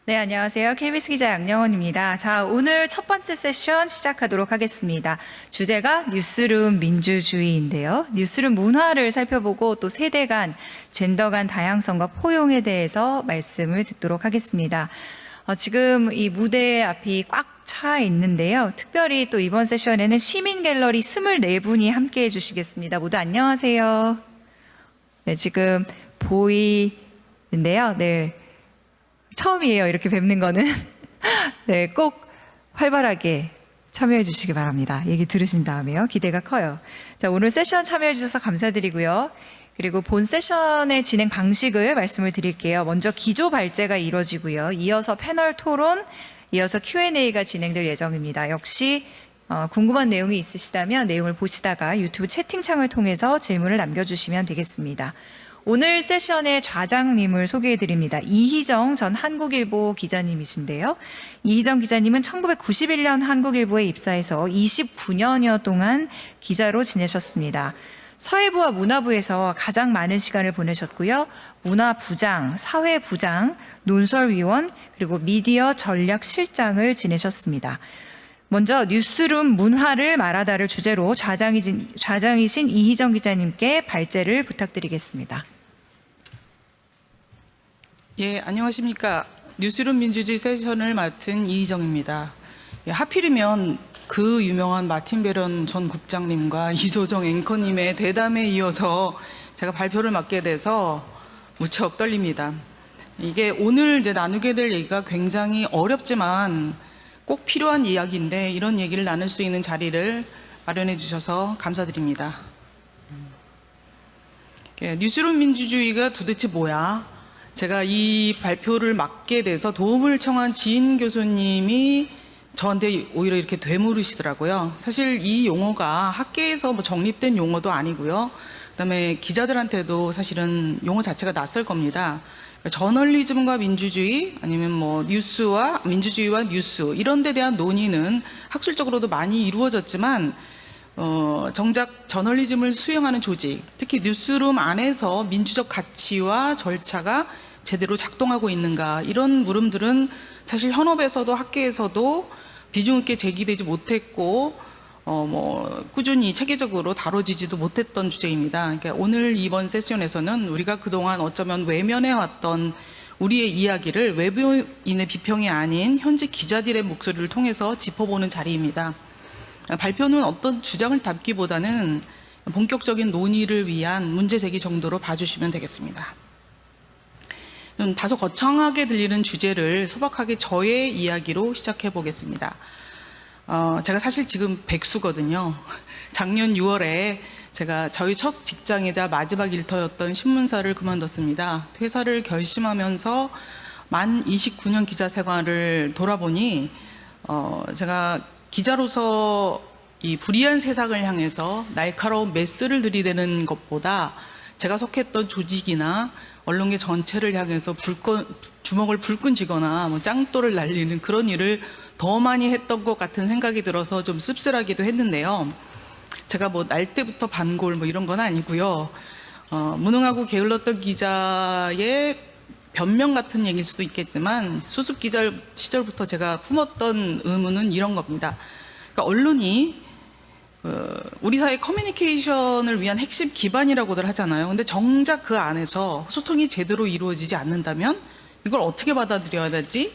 네, 안녕하세요. KBS 기자 양영원입니다. 자, 오늘 첫 번째 세션 시작하도록 하겠습니다. 주제가 뉴스룸 민주주의인데요. 뉴스룸 문화를 살펴보고 또 세대 간, 젠더 간 다양성과 포용에 대해서 말씀을 듣도록 하겠습니다. 지금 이 무대 앞이 꽉 차 있는데요. 특별히 또 이번 세션에는 시민 갤러리 24분이 함께 해주시겠습니다. 모두 안녕하세요. 네, 지금 보이는데요. 네. 처음이에요. 이렇게 뵙는 거는. 네, 꼭 활발하게 참여해 주시기 바랍니다. 얘기 들으신 다음에요. 기대가 커요. 자, 오늘 세션 참여해 주셔서 감사드리고요. 그리고 본 세션의 진행 방식을 말씀을 드릴게요. 먼저 기조 발제가 이루어지고요. 이어서 패널 토론, 이어서 Q&A가 진행될 예정입니다. 역시 궁금한 내용이 있으시다면 내용을 보시다가 유튜브 채팅창을 통해서 질문을 남겨주시면 되겠습니다. 오늘 세션의 좌장님을 소개해드립니다. 이희정 전 한국일보 기자님이신데요. 이희정 기자님은 1991년 한국일보에 입사해서 29년여 동안 기자로 지내셨습니다. 사회부와 문화부에서 가장 많은 시간을 보내셨고요. 문화부장, 사회부장, 논설위원, 그리고 미디어 전략실장을 지내셨습니다. 먼저 뉴스룸 문화를 말하다를 주제로 좌장이신 이희정 기자님께 발제를 부탁드리겠습니다. 예, 안녕하십니까. 뉴스룸 민주주의 세션을 맡은 이희정입니다. 예, 하필이면 그 유명한 마틴 베런 전 국장님과 이조정 앵커님의 대담에 이어서 제가 발표를 맡게 돼서 무척 떨립니다. 이게 오늘 이제 나누게 될 얘기가 굉장히 어렵지만 꼭 필요한 이야기인데 이런 얘기를 나눌 수 있는 자리를 마련해 주셔서 감사드립니다. 뉴스룸 민주주의가 도대체 뭐야? 제가 이 발표를 맡게 돼서 도움을 청한 지인 교수님이 저한테 오히려 이렇게 되물으시더라고요. 사실 이 용어가 학계에서 뭐 정립된 용어도 아니고요. 그다음에 기자들한테도 사실은 용어 자체가 낯설 겁니다. 저널리즘과 민주주의 아니면 뭐 뉴스와 민주주의와 뉴스 이런 데 대한 논의는 학술적으로도 많이 이루어졌지만 정작 저널리즘을 수행하는 조직, 특히 뉴스룸 안에서 민주적 가치와 절차가 제대로 작동하고 있는가 이런 물음들은 사실 현업에서도 학계에서도 비중 있게 제기되지 못했고 꾸준히 체계적으로 다뤄지지도 못했던 주제입니다. 그러니까 오늘 이번 세션에서는 우리가 그동안 어쩌면 외면해 왔던 우리의 이야기를 외부인의 비평이 아닌 현직 기자들의 목소리를 통해서 짚어보는 자리입니다. 발표는 어떤 주장을 담기보다는 본격적인 논의를 위한 문제 제기 정도로 봐주시면 되겠습니다. 다소 거창하게 들리는 주제를 소박하게 저의 이야기로 시작해 보겠습니다. 제가 사실 지금 백수거든요. 작년 6월에 제가 저희 첫 직장이자 마지막 일터였던 신문사를 그만뒀습니다. 퇴사를 결심하면서 만 29년 기자 생활을 돌아보니 제가 기자로서 이 불의한 세상을 향해서 날카로운 메스를 들이대는 것보다 제가 속했던 조직이나 언론계 전체를 향해서 주먹을 불끈 쥐거나 짱돌을 날리는 그런 일을 더 많이 했던 것 같은 생각이 들어서 좀 씁쓸하기도 했는데요. 제가 날 때부터 반골 이런 건 아니고요. 무능하고 게을렀던 기자의 변명 같은 얘기일 수도 있겠지만 수습 기자 시절부터 제가 품었던 의문은 이런 겁니다. 그러니까 언론이 우리 사회 커뮤니케이션을 위한 핵심 기반이라고들 하잖아요. 근데 정작 그 안에서 소통이 제대로 이루어지지 않는다면 이걸 어떻게 받아들여야 되지?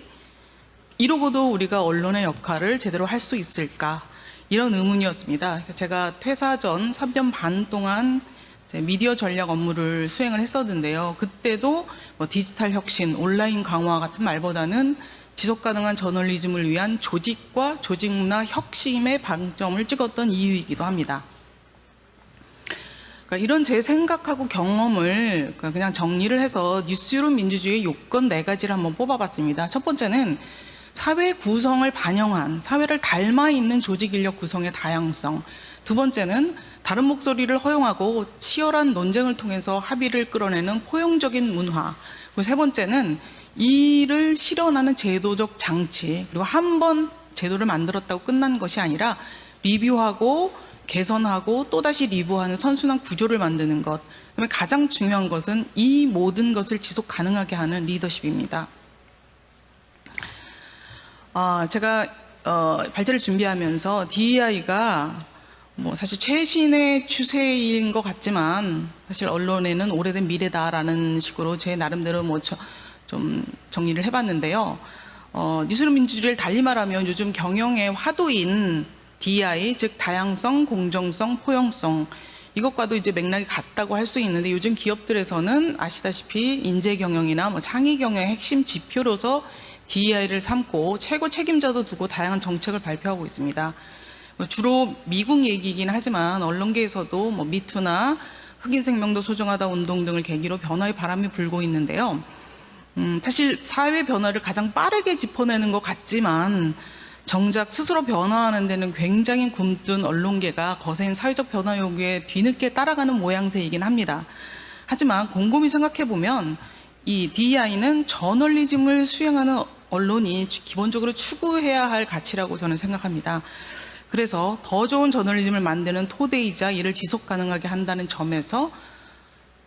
이러고도 우리가 언론의 역할을 제대로 할 수 있을까? 이런 의문이었습니다. 제가 퇴사 전 3년 반 동안 미디어 전략 업무를 수행을 했었는데요. 그때도 디지털 혁신, 온라인 강화 같은 말보다는 지속 가능한 저널리즘을 위한 조직과 조직 문화 혁신의 방점을 찍었던 이유이기도 합니다. 그러니까 이런 제 생각하고 경험을 그냥 정리를 해서 뉴스룸 민주주의의 요건 4가지를 한번 뽑아봤습니다. 첫 번째는 사회 구성을 반영한, 사회를 닮아 있는 조직 인력 구성의 다양성. 두 번째는 다른 목소리를 허용하고 치열한 논쟁을 통해서 합의를 끌어내는 포용적인 문화. 그리고 세 번째는 이를 실현하는 제도적 장치, 그리고 한 번 제도를 만들었다고 끝난 것이 아니라 리뷰하고 개선하고 또다시 리뷰하는 선순환 구조를 만드는 것. 그다음에 가장 중요한 것은 이 모든 것을 지속 가능하게 하는 리더십입니다. 제가 발제를 준비하면서 DEI가 뭐 사실 최신의 추세인 것 같지만 사실 언론에는 오래된 미래다라는 식으로 제 나름대로 좀 정리를 해봤는데요. 뉴스룸 민주주의를 달리 말하면 요즘 경영의 화두인 DEI, 즉 다양성, 공정성, 포용성, 이것과도 이제 맥락이 같다고 할 수 있는데 요즘 기업들에서는 아시다시피 인재 경영이나 창의 경영의 핵심 지표로서 DEI를 삼고 최고 책임자도 두고 다양한 정책을 발표하고 있습니다. 주로 미국 얘기이긴 하지만 언론계에서도 미투나 흑인 생명도 소중하다 운동 등을 계기로 변화의 바람이 불고 있는데요. 사실 사회 변화를 가장 빠르게 짚어내는 것 같지만 정작 스스로 변화하는 데는 굉장히 굼뜬 언론계가 거센 사회적 변화 요구에 뒤늦게 따라가는 모양새이긴 합니다. 하지만 곰곰이 생각해보면 이 DEI는 저널리즘을 수행하는 언론이 기본적으로 추구해야 할 가치라고 저는 생각합니다. 그래서 더 좋은 저널리즘을 만드는 토대이자 이를 지속 가능하게 한다는 점에서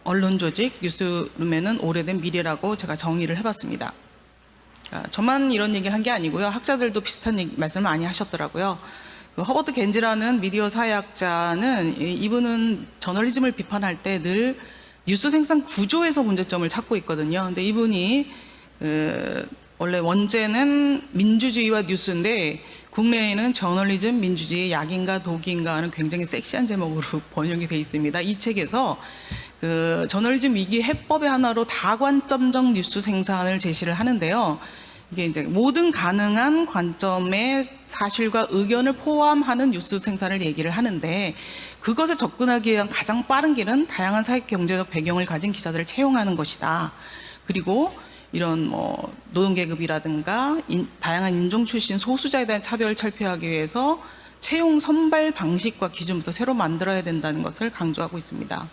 언론 조직 뉴스룸에는 오래된 미래라고 제가 정의를 해봤습니다. 저만 이런 얘기를 한 게 아니고요. 학자들도 비슷한 말씀을 많이 하셨더라고요. 허버드 겐지라는 미디어 사회학자는 이분은 저널리즘을 비판할 때 늘 뉴스 생산 구조에서 문제점을 찾고 있거든요. 근데 이분이 원래 원제는 민주주의와 뉴스인데 국내에는 저널리즘, 민주주의, 약인가 독인가 하는 굉장히 섹시한 제목으로 번역이 되어 있습니다. 이 책에서 저널리즘 위기 해법의 하나로 다관점적 뉴스 생산을 제시를 하는데요. 이게 이제 모든 가능한 관점의 사실과 의견을 포함하는 뉴스 생산을 얘기를 하는데 그것에 접근하기 위한 가장 빠른 길은 다양한 사회 경제적 배경을 가진 기자들을 채용하는 것이다. 그리고 이런 노동계급이라든가 다양한 인종 출신 소수자에 대한 차별을 철폐하기 위해서 채용 선발 방식과 기준부터 새로 만들어야 된다는 것을 강조하고 있습니다.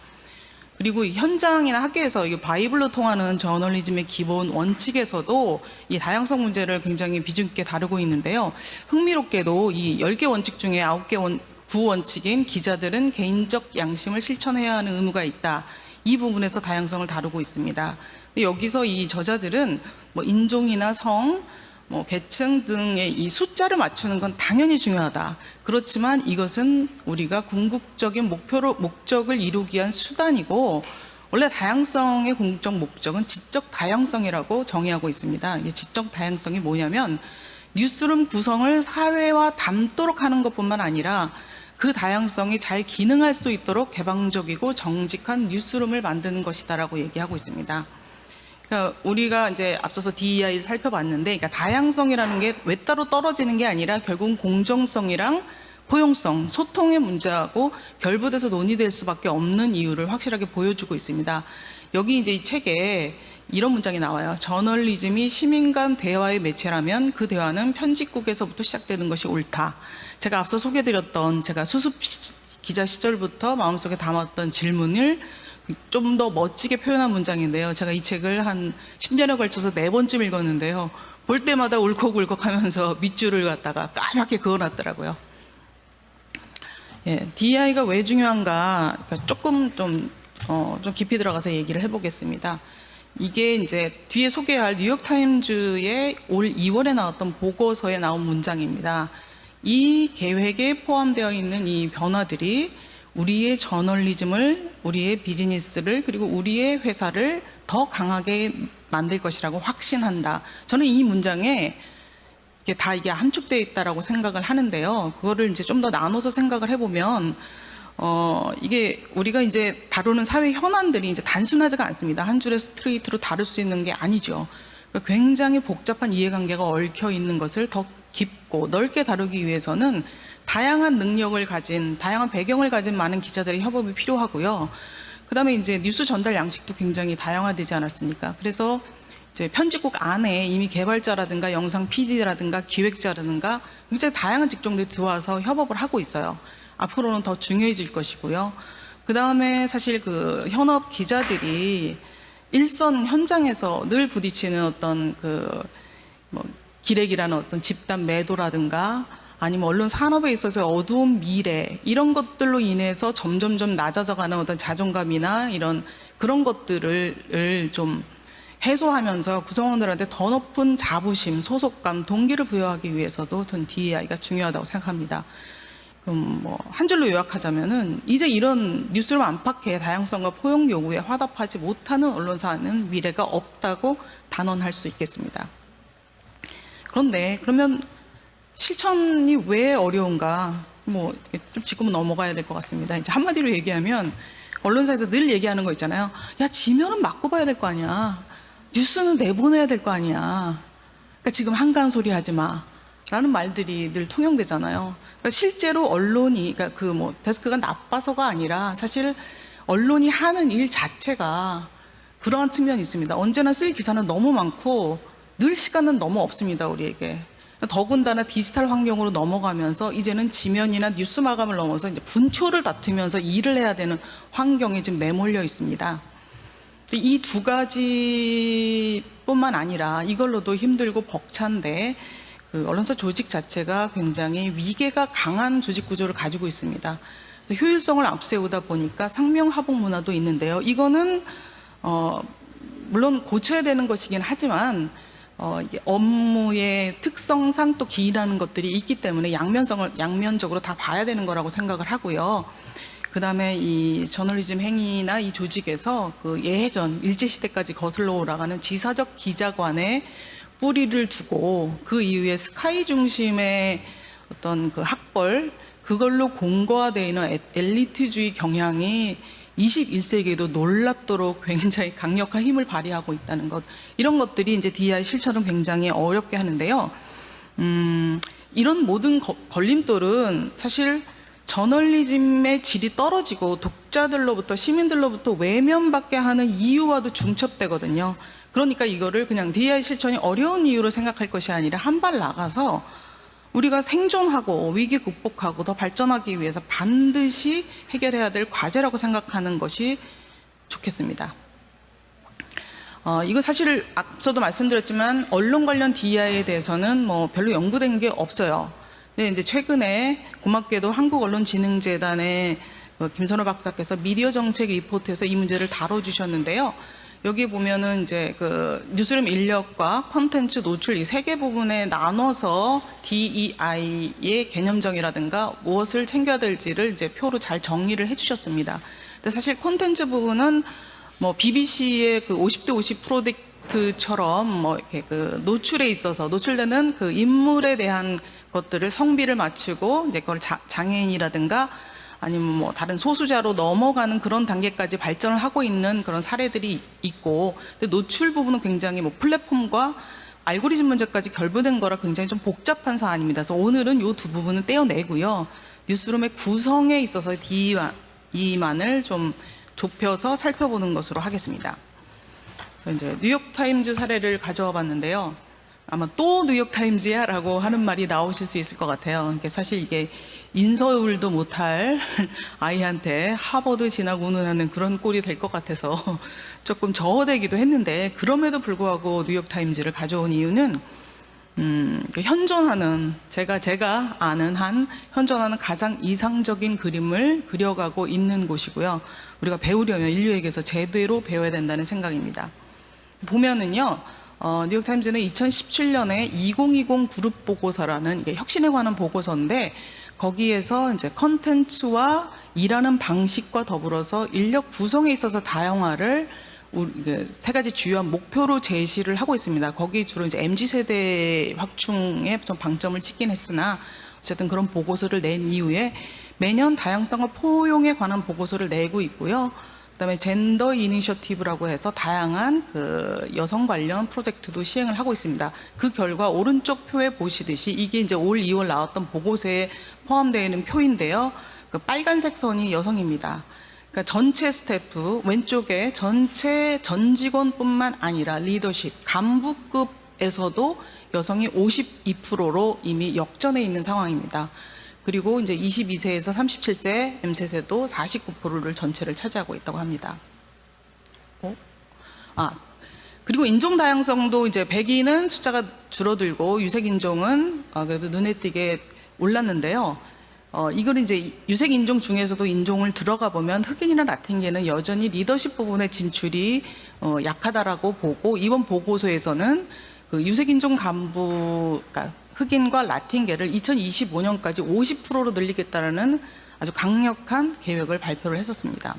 그리고 현장이나 학교에서 이 바이블로 통하는 저널리즘의 기본 원칙에서도 이 다양성 문제를 굉장히 비중 있게 다루고 있는데요. 흥미롭게도 이 10개 원칙 중에 9개 구원칙인 기자들은 개인적 양심을 실천해야 하는 의무가 있다. 이 부분에서 다양성을 다루고 있습니다. 여기서 이 저자들은 인종이나 성, 계층 등의 이 숫자를 맞추는 건 당연히 중요하다. 그렇지만 이것은 우리가 궁극적인 목적을 이루기 위한 수단이고 원래 다양성의 궁극적 목적은 지적 다양성이라고 정의하고 있습니다. 이 지적 다양성이 뭐냐면 뉴스룸 구성을 사회화 닮도록 하는 것뿐만 아니라 그 다양성이 잘 기능할 수 있도록 개방적이고 정직한 뉴스룸을 만드는 것이다라고 얘기하고 있습니다. 그러니까 우리가 이제 앞서서 DEI를 살펴봤는데, 그러니까 다양성이라는 게 외따로 떨어지는 게 아니라 결국은 공정성이랑 포용성, 소통의 문제하고 결부돼서 논의될 수밖에 없는 이유를 확실하게 보여주고 있습니다. 여기 이제 이 책에 이런 문장이 나와요. 저널리즘이 시민 간 대화의 매체라면 그 대화는 편집국에서부터 시작되는 것이 옳다. 제가 앞서 소개드렸던 제가 수습 기자 시절부터 마음속에 담았던 질문을 좀 더 멋지게 표현한 문장인데요. 제가 이 책을 한 10년에 걸쳐서 4번쯤 읽었는데요. 볼 때마다 울컥울컥 하면서 밑줄을 갖다가 까맣게 그어놨더라고요. 예, DEI가 왜 중요한가 조금 좀 깊이 들어가서 얘기를 해보겠습니다. 이게 이제 뒤에 소개할 뉴욕타임즈의 올 2월에 나왔던 보고서에 나온 문장입니다. 이 계획에 포함되어 있는 이 변화들이 우리의 저널리즘을, 우리의 비즈니스를, 그리고 우리의 회사를 더 강하게 만들 것이라고 확신한다. 저는 이 문장에 이게 함축되어 있다라고 생각을 하는데요. 그거를 이제 좀 더 나눠서 생각을 해보면, 이게 우리가 이제 다루는 사회 현안들이 이제 단순하지가 않습니다. 한 줄의 스트레이트로 다룰 수 있는 게 아니죠. 그러니까 굉장히 복잡한 이해관계가 얽혀 있는 것을 더 깊고 넓게 다루기 위해서는 다양한 능력을 가진, 다양한 배경을 가진 많은 기자들의 협업이 필요하고요. 그 다음에 이제 뉴스 전달 양식도 굉장히 다양화되지 않았습니까? 그래서 이제 편집국 안에 이미 개발자라든가 영상 PD라든가 기획자라든가 굉장히 다양한 직종들이 들어와서 협업을 하고 있어요. 앞으로는 더 중요해질 것이고요. 그 다음에 사실 그 현업 기자들이 일선 현장에서 늘 부딪히는 어떤 기레기라는 어떤 집단 매도라든가 아니면 언론 산업에 있어서 어두운 미래 이런 것들로 인해서 점점점 낮아져가는 어떤 자존감이나 이런 그런 것들을 좀 해소하면서 구성원들한테 더 높은 자부심, 소속감, 동기를 부여하기 위해서도 전 DEI가 중요하다고 생각합니다. 그럼 뭐 한 줄로 요약하자면은 이제 이런 뉴스룸 안팎의 다양성과 포용 요구에 화답하지 못하는 언론사는 미래가 없다고 단언할 수 있겠습니다. 그런데 그러면 실천이 왜 어려운가? 뭐 좀 짚고 넘어가야 될 것 같습니다. 이제 한마디로 얘기하면 언론사에서 늘 얘기하는 거 있잖아요. 야, 지면은 맞고 봐야 될 거 아니야. 뉴스는 내보내야 될 거 아니야. 그러니까 지금 한가한 소리 하지 마. 라는 말들이 늘 통용되잖아요. 그러니까 실제로 언론이, 그러니까 그 뭐 데스크가 나빠서가 아니라 사실 언론이 하는 일 자체가 그러한 측면이 있습니다. 언제나 쓸 기사는 너무 많고 늘 시간은 너무 없습니다, 우리에게. 더군다나 디지털 환경으로 넘어가면서 이제는 지면이나 뉴스 마감을 넘어서 이제 분초를 다투면서 일을 해야 되는 환경에 지금 내몰려 있습니다. 이 두 가지뿐만 아니라 이걸로도 힘들고 벅찬데 그 언론사 조직 자체가 굉장히 위계가 강한 조직 구조를 가지고 있습니다. 그래서 효율성을 앞세우다 보니까 상명하복 문화도 있는데요. 이거는 물론 고쳐야 되는 것이긴 하지만 이게 업무의 특성상 또 기인하는 것들이 있기 때문에 양면적으로 다 봐야 되는 거라고 생각을 하고요. 그 다음에 이 저널리즘 행위나 이 조직에서 그 예전 일제시대까지 거슬러 올라가는 지사적 기자관의 뿌리를 두고 그 이후에 스카이 중심의 어떤 그 학벌, 그걸로 공고화되어 있는 엘리트주의 경향이 21세기에도 놀랍도록 굉장히 강력한 힘을 발휘하고 있다는 것. 이런 것들이 이제 DEI 실천을 굉장히 어렵게 하는데요. 이런 모든 걸림돌은 사실 저널리즘의 질이 떨어지고 독자들로부터 시민들로부터 외면받게 하는 이유와도 중첩되거든요. 그러니까 이거를 그냥 DEI 실천이 어려운 이유로 생각할 것이 아니라 한 발 나가서 우리가 생존하고 위기 극복하고 더 발전하기 위해서 반드시 해결해야 될 과제라고 생각하는 것이 좋겠습니다. 이거 사실 앞서도 말씀드렸지만 언론 관련 DEI에 대해서는 뭐 별로 연구된 게 없어요. 근데 이제 최근에 고맙게도 한국언론진흥재단의 김선호 박사께서 미디어 정책 리포트에서 이 문제를 다뤄주셨는데요. 여기 보면은 이제 그 뉴스룸 인력과 콘텐츠 노출 이 세 개 부분에 나눠서 DEI의 개념정이라든가 무엇을 챙겨야 될지를 이제 표로 잘 정리를 해주셨습니다. 근데 사실 콘텐츠 부분은 뭐 BBC의 그 50대 50 프로젝트처럼 뭐 이렇게 그 노출에 있어서 노출되는 그 인물에 대한 것들을 성비를 맞추고 이제 그걸 장애인이라든가 아니면 뭐 다른 소수자로 넘어가는 그런 단계까지 발전을 하고 있는 그런 사례들이 있고, 근데 노출 부분은 굉장히 뭐 플랫폼과 알고리즘 문제까지 결부된 거라 굉장히 좀 복잡한 사안입니다. 그래서 오늘은 이 두 부분은 떼어내고요. 뉴스룸의 구성에 있어서 DEI만을 좀 좁혀서 살펴보는 것으로 하겠습니다. 그래서 이제 뉴욕타임즈 사례를 가져와 봤는데요. 아마 또 뉴욕타임즈야 라고 하는 말이 나오실 수 있을 것 같아요. 그러니까 사실 이게 인서울도 못할 아이한테 하버드 진학 운운하는 그런 꼴이 될 것 같아서 조금 저어되기도 했는데, 그럼에도 불구하고 뉴욕타임즈를 가져온 이유는 현존하는 제가 아는 한 현존하는 가장 이상적인 그림을 그려가고 있는 곳이고요. 우리가 배우려면 인류에게서 제대로 배워야 된다는 생각입니다. 보면은요. 뉴욕타임즈는 2017년에 2020 그룹 보고서라는 이게 혁신에 관한 보고서인데, 거기에서 이제 컨텐츠와 일하는 방식과 더불어서 인력 구성에 있어서 다양화를 세 가지 주요한 목표로 제시를 하고 있습니다. 거기 주로 이제 MZ세대 확충에 좀 방점을 찍긴 했으나 어쨌든 그런 보고서를 낸 이후에 매년 다양성과 포용에 관한 보고서를 내고 있고요. 그다음에 젠더 이니셔티브라고 해서 다양한 그 여성 관련 프로젝트도 시행을 하고 있습니다. 그 결과 오른쪽 표에 보시듯이 이게 이제 올 2월 나왔던 보고서에 포함되어 있는 표인데요. 그 빨간색 선이 여성입니다. 그러니까 전체 스태프, 왼쪽에 전체 전 직원뿐만 아니라 리더십, 간부급에서도 여성이 52%로 이미 역전해 있는 상황입니다. 그리고 이제 22세에서 37세 M세대도 49%를 전체를 차지하고 있다고 합니다. 그리고 인종 다양성도 이제 백인은 숫자가 줄어들고 유색 인종은 그래도 눈에 띄게 올랐는데요. 이거는 이제 유색 인종 중에서도 인종을 들어가 보면 흑인이나 라틴계는 여전히 리더십 부분의 진출이 약하다라고 보고, 이번 보고서에서는 그 유색 인종 간부, 그러니까 흑인과 라틴계를 2025년까지 50%로 늘리겠다라는 아주 강력한 계획을 발표를 했었습니다.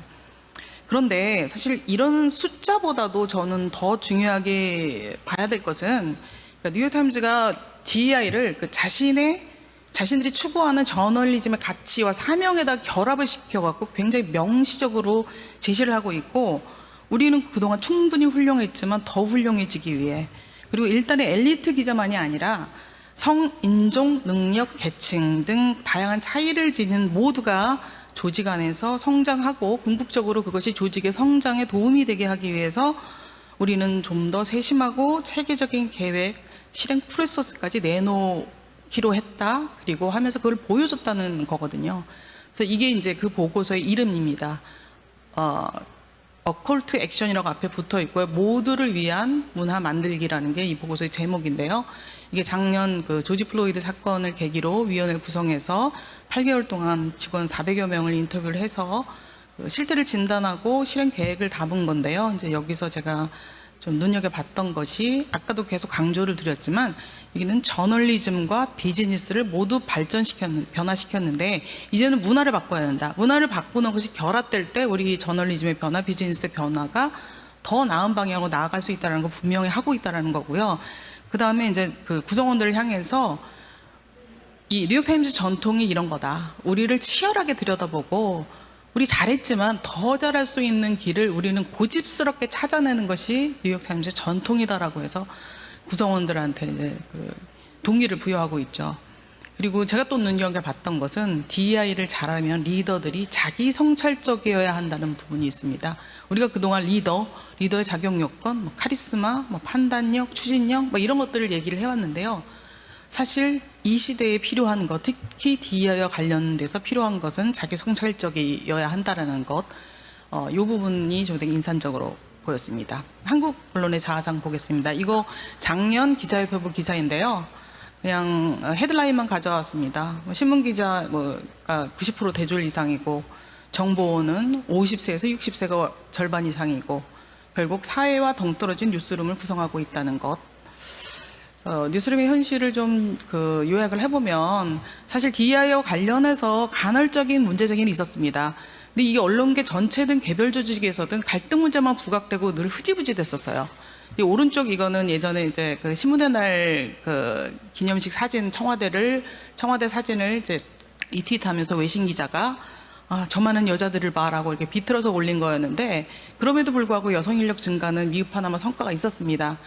그런데 사실 이런 숫자보다도 저는 더 중요하게 봐야 될 것은, 그러니까 뉴욕타임즈가 DEI를 그 자신들이 추구하는 저널리즘의 가치와 사명에다 결합을 시켜갖고 굉장히 명시적으로 제시를 하고 있고, 우리는 그동안 충분히 훌륭했지만 더 훌륭해지기 위해, 그리고 일단의 엘리트 기자만이 아니라 성, 인종, 능력, 계층 등 다양한 차이를 지닌 모두가 조직 안에서 성장하고 궁극적으로 그것이 조직의 성장에 도움이 되게 하기 위해서 우리는 좀 더 세심하고 체계적인 계획, 실행 프로세스까지 내놓기로 했다. 그리고 하면서 그걸 보여줬다는 거거든요. 그래서 이게 이제 그 보고서의 이름입니다. Call to Action이라고 앞에 붙어 있고요. 모두를 위한 문화 만들기라는 게 이 보고서의 제목인데요. 이게 작년 그 조지 플로이드 사건을 계기로 위원회를 구성해서 8개월 동안 직원 400여 명을 인터뷰를 해서 그 실태를 진단하고 실행 계획을 담은 건데요. 이제 여기서 제가 좀 눈여겨봤던 것이, 아까도 계속 강조를 드렸지만 여기는 저널리즘과 비즈니스를 모두 변화시켰는데 이제는 문화를 바꿔야 한다. 문화를 바꾸는 것이 결합될 때 우리 저널리즘의 변화, 비즈니스의 변화가 더 나은 방향으로 나아갈 수 있다는 걸 분명히 하고 있다는 거고요. 그 다음에 이제 그 구성원들을 향해서 이 뉴욕타임즈 전통이 이런 거다. 우리를 치열하게 들여다보고 우리 잘했지만 더 잘할 수 있는 길을 우리는 고집스럽게 찾아내는 것이 뉴욕타임즈의 전통이다라고 해서 구성원들한테 이제 그 동기를 부여하고 있죠. 그리고 제가 또 눈여겨봤던 것은 DEI를 잘하면 리더들이 자기 성찰적이어야 한다는 부분이 있습니다. 우리가 그동안 리더의 작용 요건, 뭐 카리스마, 뭐 판단력, 추진력, 뭐 이런 것들을 얘기를 해왔는데요. 사실 이 시대에 필요한 것, 특히 DEI와 관련돼서 필요한 것은 자기 성찰적이어야 한다는 것, 이 부분이 좀 되게 인상적으로 보였습니다. 한국 언론의 자아상 보겠습니다. 이거 작년 기자협회부 기사인데요. 그냥 헤드라인만 가져왔습니다. 신문기자 뭐가 90% 대졸 이상이고, 정보원은 50세에서 60세가 절반 이상이고, 결국 사회와 동떨어진 뉴스룸을 구성하고 있다는 것. 뉴스룸의 현실을 좀 요약을 해보면 사실 DEI와 관련해서 간헐적인 문제제기는 있었습니다. 근데 이게 언론계 전체든 개별 조직에서든 갈등 문제만 부각되고 늘 흐지부지 됐었어요. 이 오른쪽 이거는 예전에 이제 그 신문의 날 그 기념식 사진, 청와대 사진을 이제 리트윗하면서 외신 기자가 저 많은 여자들을 봐라고 이렇게 비틀어서 올린 거였는데, 그럼에도 불구하고 여성 인력 증가는 미흡하나마 성과가 있었습니다.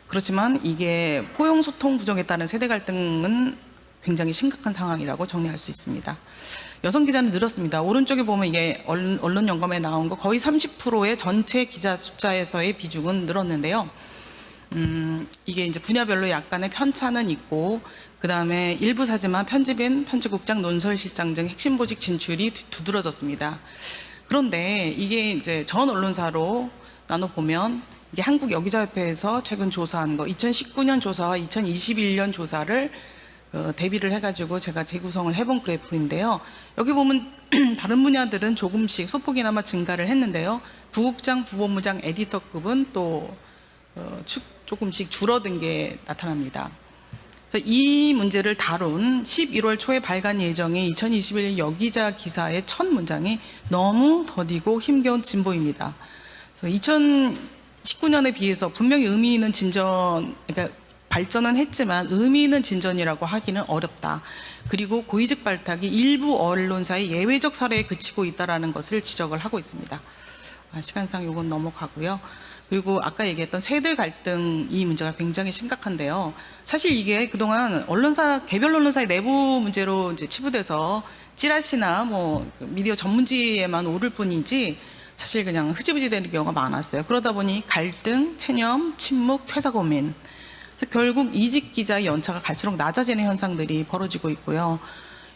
그렇지만 이게 포용 소통 부족에 따른 세대 갈등은 굉장히 심각한 상황이라고 정리할 수 있습니다. 여성 기자는 늘었습니다. 오른쪽에 보면 이게 언론 연감에 나온 거 거의 30%의 전체 기자 숫자에서의 비중은 늘었는데요. 이게 이제 분야별로 약간의 편차는 있고, 그 다음에 일부 사지만 편집인, 편집국장, 논설실장 등 핵심 보직 진출이 두드러졌습니다. 그런데 이게 이제 전 언론사로 나눠보면 이게 한국 여기자협회에서 최근 조사한 거 2019년 조사와 2021년 조사를 대비를 해가지고 제가 재구성을 해본 그래프인데요. 여기 보면 다른 분야들은 조금씩 소폭이나마 증가를 했는데요. 부국장, 부본부장, 에디터급은 또 조금씩 줄어든 게 나타납니다. 그래서 이 문제를 다룬 11월 초에 발간 예정의 2021년 여기자 기사의 첫 문장이 너무 더디고 힘겨운 진보입니다. 그래서 2019년에 비해서 분명히 의미 있는 그러니까 발전은 했지만 의미 있는 진전이라고 하기는 어렵다. 그리고 고위직 발탁이 일부 언론사의 예외적 사례에 그치고 있다는 것을 지적을 하고 있습니다. 시간상 이건 넘어가고요. 그리고 아까 얘기했던 세대 갈등 이 문제가 굉장히 심각한데요. 사실 이게 그동안 개별 언론사의 내부 문제로 이제 치부돼서 찌라시나 뭐 미디어 전문지에만 오를 뿐이지 사실 그냥 흐지부지 되는 경우가 많았어요. 그러다 보니 갈등, 체념, 침묵, 퇴사 고민. 그래서 결국 이직 기자의 연차가 갈수록 낮아지는 현상들이 벌어지고 있고요.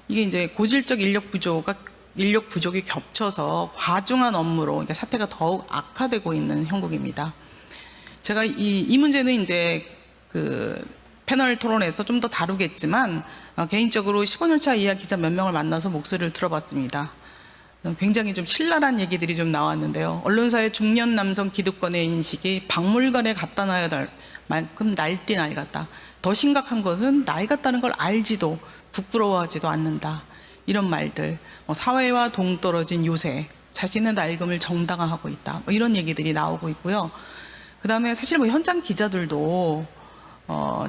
이게 이제 고질적 인력 부족이 겹쳐서 과중한 업무로 그러니까 사태가 더욱 악화되고 있는 형국입니다. 제가 이 문제는 이제 패널 토론에서 좀 더 다루겠지만 개인적으로 15년차 이하 기자 몇 명을 만나서 목소리를 들어봤습니다. 굉장히 좀 신랄한 얘기들이 좀 나왔는데요. 언론사의 중년 남성 기득권의 인식이 박물관에 갖다 놔야 할 만큼 날뛰 낡았다. 더 심각한 것은 낡았다는 걸 알지도 부끄러워하지도 않는다. 이런 말들, 사회와 동떨어진 요새, 자신의 낡음을 정당화하고 있다. 이런 얘기들이 나오고 있고요. 그 다음에 사실 현장 기자들도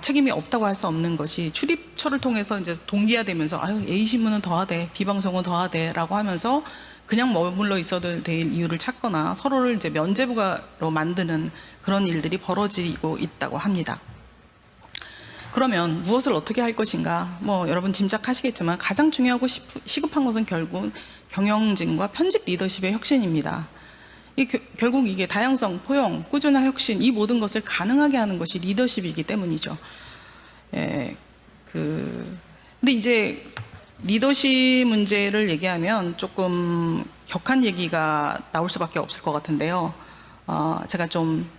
책임이 없다고 할 수 없는 것이 출입처를 통해서 이제 동기화되면서 A신문은 더 하되 B방송은 더 하되라고 하면서 그냥 머물러 있어도 될 이유를 찾거나 서로를 이제 면죄부가로 만드는 그런 일들이 벌어지고 있다고 합니다. 그러면 무엇을 어떻게 할 것인가? 여러분 짐작하시겠지만 가장 중요하고 시급한 것은 결국 경영진과 편집 리더십의 혁신입니다. 결국 이게 다양성, 포용, 꾸준한 혁신 이 모든 것을 가능하게 하는 것이 리더십이기 때문이죠. 근데 이제 리더십 문제를 얘기하면 조금 격한 얘기가 나올 수밖에 없을 것 같은데요. 제가 좀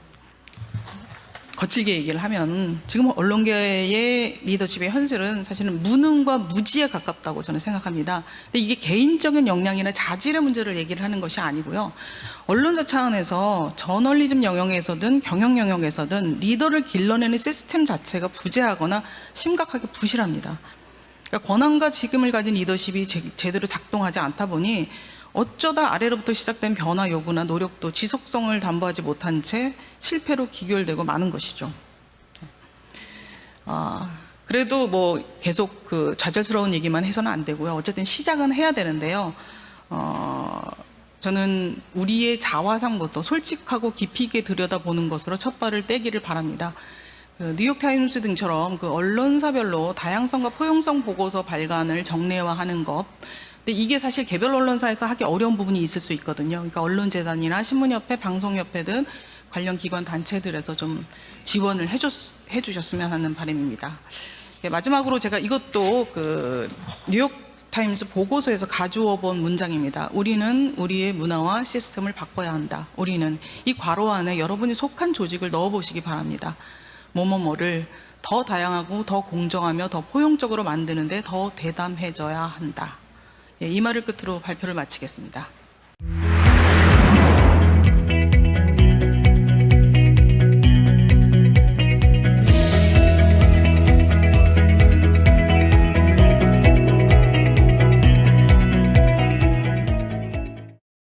거칠게 얘기를 하면 지금 언론계의 리더십의 현실은 사실은 무능과 무지에 가깝다고 저는 생각합니다. 근데 이게 개인적인 역량이나 자질의 문제를 얘기를 하는 것이 아니고요. 언론사 차원에서 저널리즘 영역에서든 경영 영역에서든 리더를 길러내는 시스템 자체가 부재하거나 심각하게 부실합니다. 그러니까 권한과 직임을 가진 리더십이 제대로 작동하지 않다 보니 어쩌다 아래로부터 시작된 변화 요구나 노력도 지속성을 담보하지 못한 채 실패로 기결되고 마는 것이죠. 그래도 계속 좌절스러운 얘기만 해서는 안 되고요. 어쨌든 시작은 해야 되는데요. 저는 우리의 자화상부터 솔직하고 깊이 있게 들여다보는 것으로 첫 발을 떼기를 바랍니다. 뉴욕타임스 등처럼 언론사별로 다양성과 포용성 보고서 발간을 정례화하는 것. 근데 이게 사실 개별 언론사에서 하기 어려운 부분이 있을 수 있거든요. 그러니까 언론재단이나 신문협회, 방송협회 등 관련 기관 단체들에서 좀 지원을 해주셨으면 하는 바람입니다. 마지막으로 제가 이것도 뉴욕타임스 보고서에서 가져와 본 문장입니다. 우리는 우리의 문화와 시스템을 바꿔야 한다. 우리는 이 괄호 안에 여러분이 속한 조직을 넣어보시기 바랍니다. 뭐뭐뭐를 더 다양하고 더 공정하며 더 포용적으로 만드는데 더 대담해져야 한다. 이 말을 끝으로 발표를 마치겠습니다.